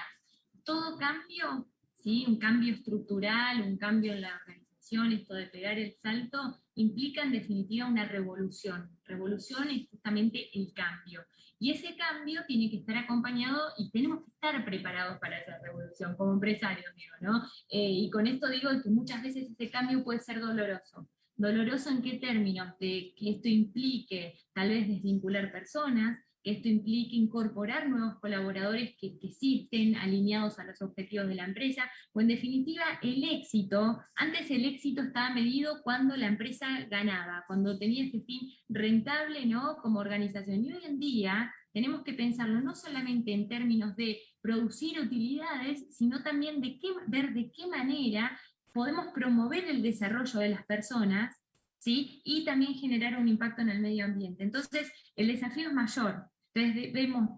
todo cambio, ¿sí? Un cambio estructural, un cambio en la organización, esto de pegar el salto, implica en definitiva una revolución. Revolución es justamente el cambio. Y ese cambio tiene que estar acompañado y tenemos que estar preparados para esa revolución, como empresarios, digo, ¿no? Y con esto digo que muchas veces ese cambio puede ser doloroso. ¿Doloroso en qué términos? De que esto implique tal vez desvincular personas, que esto implique incorporar nuevos colaboradores que sí estén alineados a los objetivos de la empresa, o en definitiva el éxito. Antes el éxito estaba medido cuando la empresa ganaba, cuando tenía este fin rentable, ¿no? Como organización. Y hoy en día tenemos que pensarlo no solamente en términos de producir utilidades, sino también ver de qué manera podemos promover el desarrollo de las personas, ¿sí? Y también generar un impacto en el medio ambiente. Entonces, el desafío es mayor. Entonces vemos,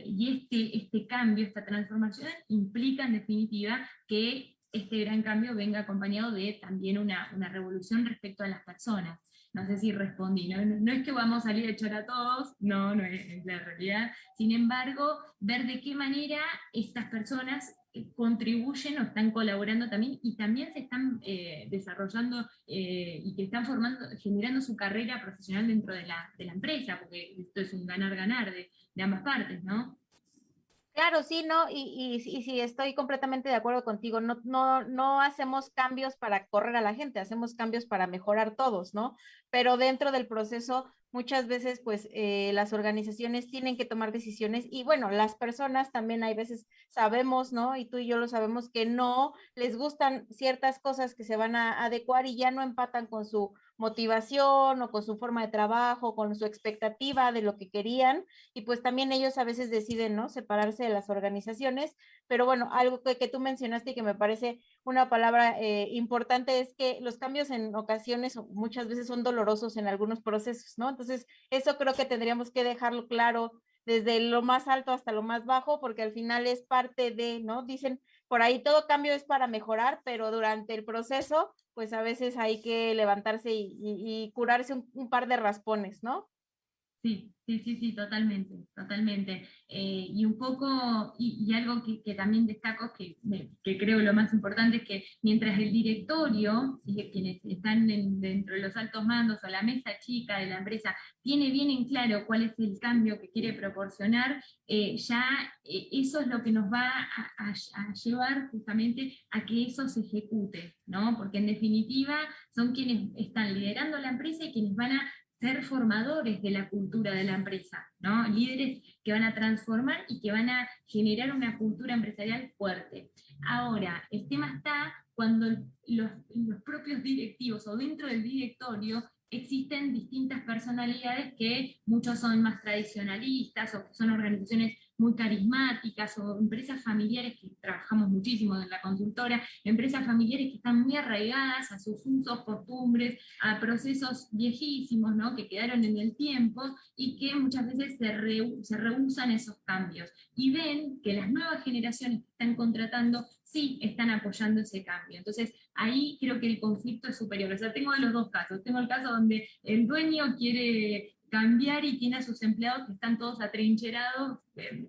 y este cambio, esta transformación, implica en definitiva que este gran cambio venga acompañado de también una revolución respecto a las personas. No sé si respondí, no es que vamos a salir a echar a todos, no es la realidad. Sin embargo, ver de qué manera estas personas contribuyen o están colaborando también, y también se están desarrollando y que están generando su carrera profesional dentro de la empresa, porque esto es un ganar-ganar de ambas partes, ¿no? Claro, sí, no, y sí, estoy completamente de acuerdo contigo. No hacemos cambios para correr a la gente, hacemos cambios para mejorar todos, ¿no? Pero dentro del proceso, muchas veces, pues, las organizaciones tienen que tomar decisiones y bueno, las personas también hay veces sabemos, ¿no? Y tú y yo lo sabemos que no les gustan ciertas cosas que se van a adecuar y ya no empatan con su motivación o con su forma de trabajo, con su expectativa de lo que querían y pues también ellos a veces deciden, ¿no? Separarse de las organizaciones, pero bueno, algo que tú mencionaste y que me parece una palabra importante es que los cambios en ocasiones o muchas veces son dolorosos en algunos procesos, ¿no? Entonces, eso creo que tendríamos que dejarlo claro desde lo más alto hasta lo más bajo, porque al final es parte de, ¿no? Dicen, por ahí todo cambio es para mejorar, pero durante el proceso, pues a veces hay que levantarse y curarse un par de raspones, ¿no? Sí, totalmente, totalmente. Y un poco, y algo que también destaco, que creo lo más importante, es que mientras el directorio, ¿sí? Quienes están dentro de los altos mandos o la mesa chica de la empresa, tiene bien en claro cuál es el cambio que quiere proporcionar, eso es lo que nos va a llevar justamente a que eso se ejecute, ¿no? Porque en definitiva son quienes están liderando la empresa y quienes van a ser formadores de la cultura de la empresa, ¿no? Líderes que van a transformar y que van a generar una cultura empresarial fuerte. Ahora, el tema está cuando los propios directivos o dentro del directorio existen distintas personalidades que muchos son más tradicionalistas o que son organizaciones muy carismáticas o empresas familiares que trabajamos muchísimo en la consultora, empresas familiares que están muy arraigadas a sus usos, costumbres, a procesos viejísimos, ¿no? Que quedaron en el tiempo y que muchas veces se rehúsan esos cambios y ven que las nuevas generaciones que están contratando sí están apoyando ese cambio. Entonces ahí creo que el conflicto es superior. O sea, tengo los dos casos. Tengo el caso donde el dueño quiere cambiar y tiene a sus empleados que están todos atrincherados,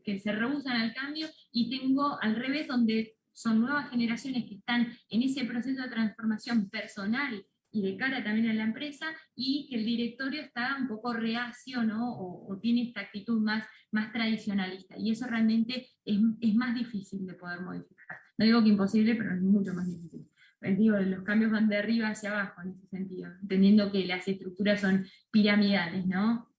que se rehúsan al cambio, y tengo al revés, donde son nuevas generaciones que están en ese proceso de transformación personal y de cara también a la empresa, y que el directorio está un poco reacio, ¿no? O tiene esta actitud más tradicionalista, y eso realmente es más difícil de poder modificar. No digo que imposible, pero es mucho más difícil. Digo, los cambios van de arriba hacia abajo en ese sentido, entendiendo que las estructuras son piramidales, ¿no?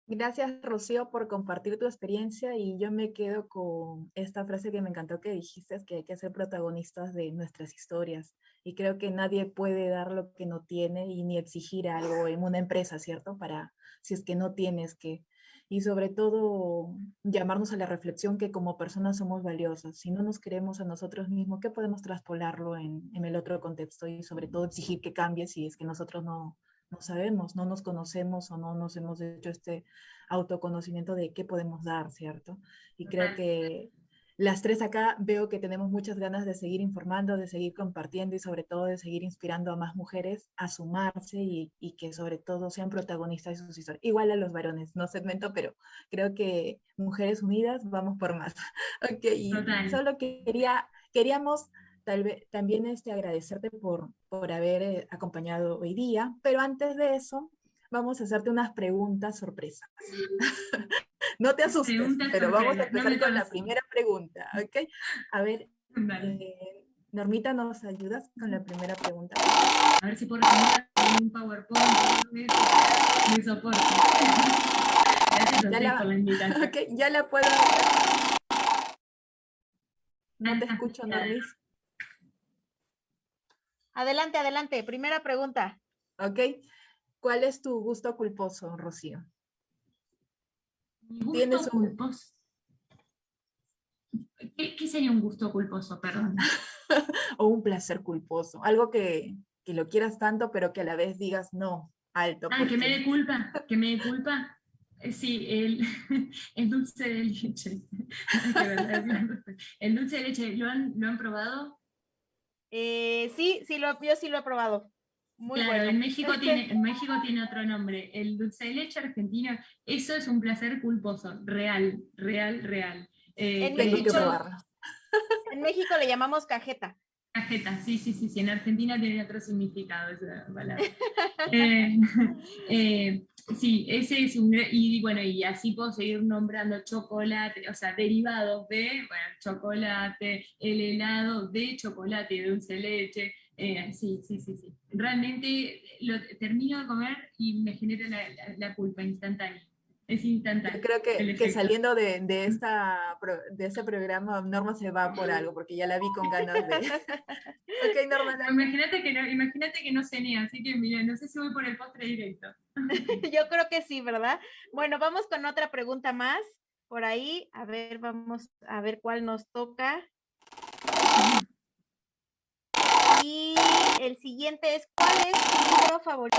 Gracias, Rocío, por compartir tu experiencia y yo me quedo con esta frase que me encantó que dijiste, que hay que ser protagonistas de nuestras historias y creo que nadie puede dar lo que no tiene y ni exigir algo en una empresa, ¿cierto? Para si es que no tienes que. Y sobre todo llamarnos a la reflexión que como personas somos valiosas. Si no nos queremos a nosotros mismos, ¿qué podemos traspolarlo en el otro contexto? Y sobre todo exigir que cambie si es que nosotros no sabemos, no nos conocemos o no nos hemos hecho este autoconocimiento de qué podemos dar, ¿cierto? Y creo que las tres acá veo que tenemos muchas ganas de seguir informando, de seguir compartiendo y sobre todo de seguir inspirando a más mujeres a sumarse y que sobre todo sean protagonistas de sus historias. Igual a los varones, no segmento, pero creo que mujeres unidas vamos por más. Ok, y solo queríamos también agradecerte por haber acompañado hoy día, pero antes de eso vamos a hacerte unas preguntas sorpresas. No te asustes, pero vamos a empezar con la primera pregunta, ¿ok? A ver, Normita, ¿nos ayudas con la primera pregunta? A ver si puedo responder con un PowerPoint, mi soporte. Gracias a ustedes por la invitación. Ok, ya la puedo hacer. No te escucho, Normis. Adelante, adelante. Primera pregunta. Ok. ¿Cuál es tu gusto culposo, Rocío? Mi gusto culposo. ¿Qué sería un gusto culposo, perdón? O un placer culposo. Algo que lo quieras tanto, pero que a la vez digas, no, alto. Que me dé culpa, Sí, el dulce de leche. El dulce de leche, ¿lo han probado? Sí, yo sí lo he probado. Muy Claro, bueno. en México tiene otro nombre. El dulce de leche argentino, eso es un placer culposo, real, real, real. En Que de Tengo que México, hecho, probarlo. en México le llamamos cajeta. cajeta, sí, sí, sí, sí, en Argentina tiene otro significado esa palabra. Eh, eh, sí, ese es un, y bueno, y así puedo seguir nombrando chocolate, o sea, derivados de, bueno, chocolate, el helado de chocolate y dulce de leche, sí, sí, sí, sí. Realmente termino de comer y me genera la culpa instantánea. Es Yo instantáneo creo el que efecto. saliendo de este programa, Norma se va por algo, porque ya la vi con ganas de... Ok, Norma, dale. Imagínate que no cené, así que mira, no sé si voy por el postre directo. Yo creo que sí, ¿verdad? Bueno, vamos con otra pregunta más. Por ahí, a ver, vamos a ver cuál nos toca. Y el siguiente es, ¿cuál es tu libro favorito?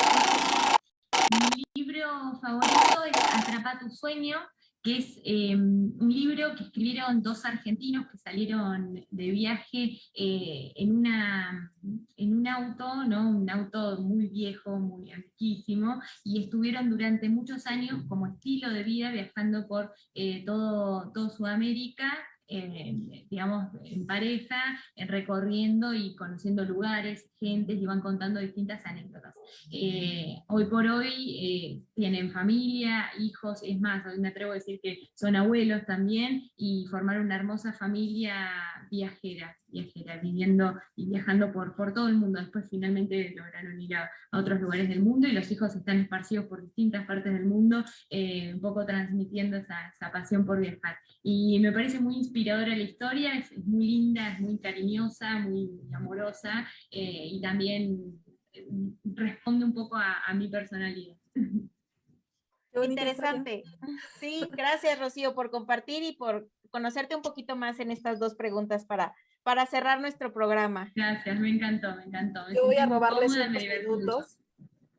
Mi libro favorito es Atrapa tu sueño, que es un libro que escribieron dos argentinos que salieron de viaje en un auto, ¿no? Un auto muy viejo, muy antiquísimo, y estuvieron durante muchos años como estilo de vida viajando por todo Sudamérica, digamos, en pareja, recorriendo y conociendo lugares, gentes, y van contando distintas anécdotas. Hoy por hoy tienen familia, hijos, es más, hoy me atrevo a decir que son abuelos también, y formaron una hermosa familia viajera, viviendo y viajando por todo el mundo. Después finalmente lograron ir a otros lugares del mundo, y los hijos están esparcidos por distintas partes del mundo, un poco transmitiendo esa pasión por viajar. Y me parece muy inspiradora la historia, es muy linda, es muy cariñosa, muy amorosa, y también responde un poco a mi personalidad. Qué bonita historia. Interesante. Sí, gracias, Rocío, por compartir y por conocerte un poquito más en estas dos preguntas para cerrar nuestro programa. Gracias, me encantó, me encantó. Me Yo voy sentí a muy robarles cómoda, me unos divertí mucho. minutos,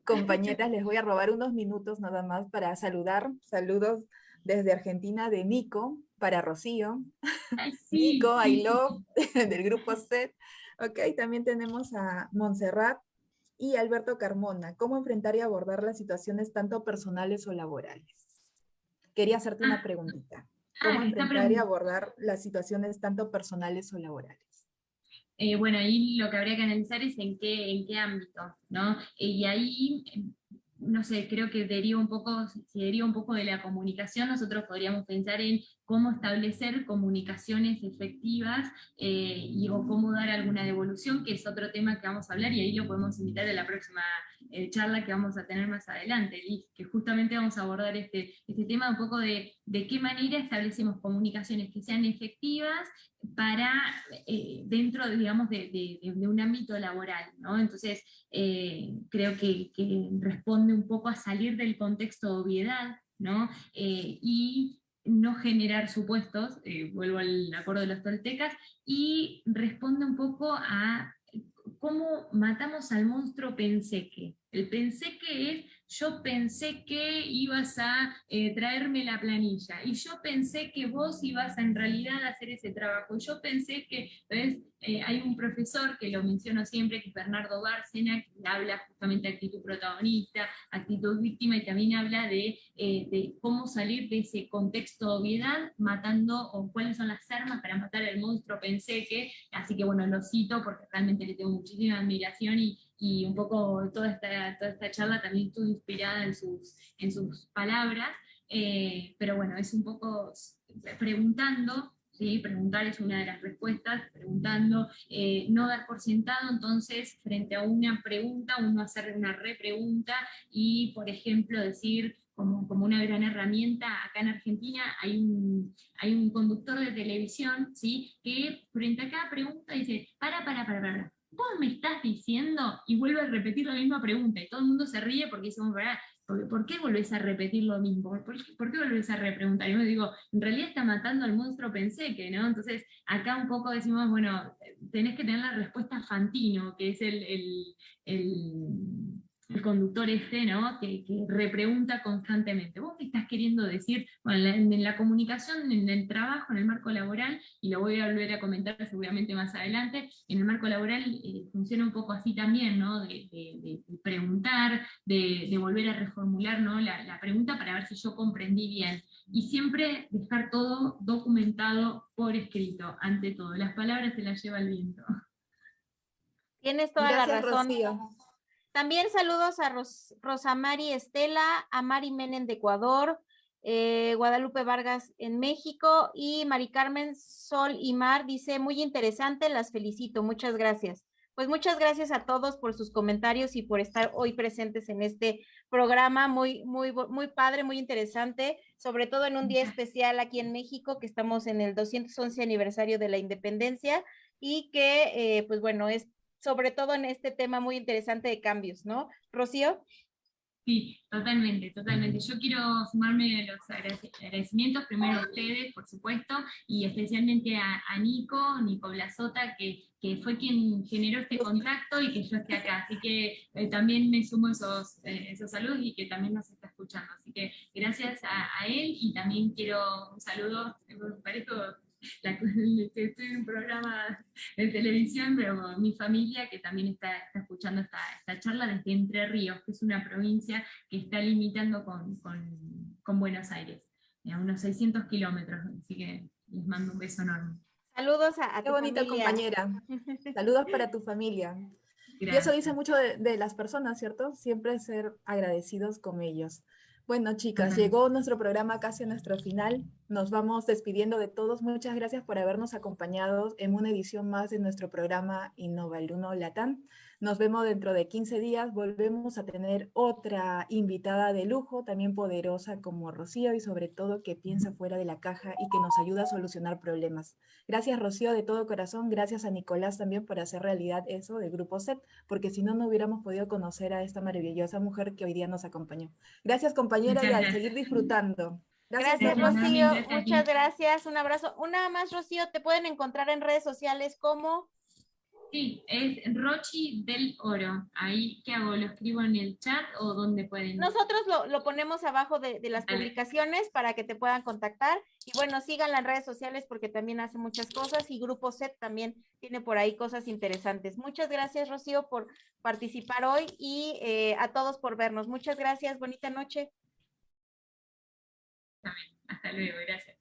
compañeras, les voy a robar unos minutos nada más para saludar. Saludos desde Argentina de Nico para Rocío. Ay, sí, Nico, I sí, sí, love, sí. del grupo SET. Ok, también tenemos a Montserrat y Alberto Carmona. ¿Cómo enfrentar y abordar las situaciones tanto personales o laborales? Quería hacerte una preguntita. ¿Cómo Esta enfrentar y pregunta. abordar las situaciones tanto personales o laborales? Bueno, ahí lo que habría que analizar es en qué ámbito, ¿no? Y ahí, no sé, creo que deriva un poco, si deriva un poco de la comunicación, nosotros podríamos pensar en cómo establecer comunicaciones efectivas, o cómo dar alguna devolución, que es otro tema que vamos a hablar, y ahí lo podemos invitar a la próxima charla que vamos a tener más adelante, Liz, que justamente vamos a abordar este tema un poco de qué manera establecemos comunicaciones que sean efectivas para dentro, digamos, de un ámbito laboral, ¿no? Entonces, creo que responde un poco a salir del contexto de obviedad, ¿no? Y no generar supuestos, vuelvo al acuerdo de los toltecas, y responde un poco a cómo matamos al monstruo pensé que. El pensé que es, yo pensé que ibas a traerme la planilla, y yo pensé que vos ibas a en realidad a hacer ese trabajo, yo pensé que, ¿ves? Hay un profesor que lo menciono siempre, que es Bernardo Bárcena, que habla justamente de actitud protagonista, actitud víctima, y también habla de cómo salir de ese contexto de obviedad, matando, o cuáles son las armas para matar al monstruo pensé que. Así que bueno, lo cito porque realmente le tengo muchísima admiración, y un poco toda esta charla también estuvo inspirada en sus palabras, pero bueno, es un poco preguntando, ¿sí? Preguntar es una de las respuestas, preguntando, no dar por sentado. Entonces, frente a una pregunta, uno hacer una repregunta, y, por ejemplo, decir, como una gran herramienta, acá en Argentina hay un conductor de televisión, ¿sí? Que frente a cada pregunta dice, para. ¿Vos me estás diciendo? Y vuelve a repetir la misma pregunta, y todo el mundo se ríe porque dice, ¿por qué volvés a repetir lo mismo? ¿Por qué volvés a repreguntar? Y yo digo, en realidad está matando al monstruo pensé que, ¿no? Entonces, acá un poco decimos, bueno, tenés que tener la respuesta Fantino, que es el el conductor ¿no? Que repregunta constantemente. ¿Vos qué estás queriendo decir? Bueno, en la comunicación, en el trabajo, en el marco laboral, y lo voy a volver a comentar seguramente más adelante, en el marco laboral funciona un poco así también, ¿no? De preguntar, de volver a reformular, ¿no? la pregunta para ver si yo comprendí bien. Y siempre dejar todo documentado por escrito, ante todo. Las palabras se las lleva el viento. Tienes toda la Gracias, razón. Rocío. También saludos a Rosamari Estela, a Mari Menem de Ecuador, Guadalupe Vargas en México, y Mari Carmen Sol y Mar dice, muy interesante, las felicito, muchas gracias. Pues muchas gracias a todos por sus comentarios y por estar hoy presentes en este programa muy padre, muy interesante, sobre todo en un día especial aquí en México, que estamos en el 211 aniversario de la independencia, y que, pues bueno, es sobre todo en este tema muy interesante de cambios, ¿no? Rocío. Sí, totalmente, totalmente. Yo quiero sumarme a los agradecimientos, primero a ustedes, por supuesto, y especialmente a Nico Blasota, que fue quien generó este contacto y que yo esté acá. Así que también me sumo esos saludos y que también nos está escuchando. Así que gracias a él, y también quiero un saludo, parezco que estoy en un programa de televisión, pero mi familia que también está escuchando esta charla desde Entre Ríos, que es una provincia que está limitando con Buenos Aires, a unos 600 kilómetros, así que les mando un beso enorme. Saludos a Qué tu bonita familia. compañera. Saludos para tu familia. Gracias. Y eso dice mucho de las personas, ¿cierto? Siempre ser agradecidos con ellos. Bueno, chicas, llegó nuestro programa casi a nuestro final. Nos vamos despidiendo de todos. Muchas gracias por habernos acompañado en una edición más de nuestro programa Innovaluno Latam. Nos vemos dentro de 15 días. Volvemos a tener otra invitada de lujo, también poderosa como Rocío, y sobre todo que piensa fuera de la caja y que nos ayuda a solucionar problemas. Gracias, Rocío, de todo corazón. Gracias a Nicolás también por hacer realidad eso del Grupo SET, porque si no, no hubiéramos podido conocer a esta maravillosa mujer que hoy día nos acompañó. Gracias, compañera, y a seguir disfrutando. Gracias, Norma. Rocío. Gracias. Muchas gracias. Un abrazo. Una más, Rocío, te pueden encontrar en redes sociales como... Sí, es Rochi del Oro. Ahí, ¿qué hago? ¿Lo escribo en el chat o dónde pueden? Nosotros lo ponemos abajo de las publicaciones para que te puedan contactar. Y bueno, síganla en redes sociales porque también hace muchas cosas, y Grupo SET también tiene por ahí cosas interesantes. Muchas gracias, Rocío, por participar hoy, y a todos por vernos. Muchas gracias. Bonita noche. Hasta luego, gracias.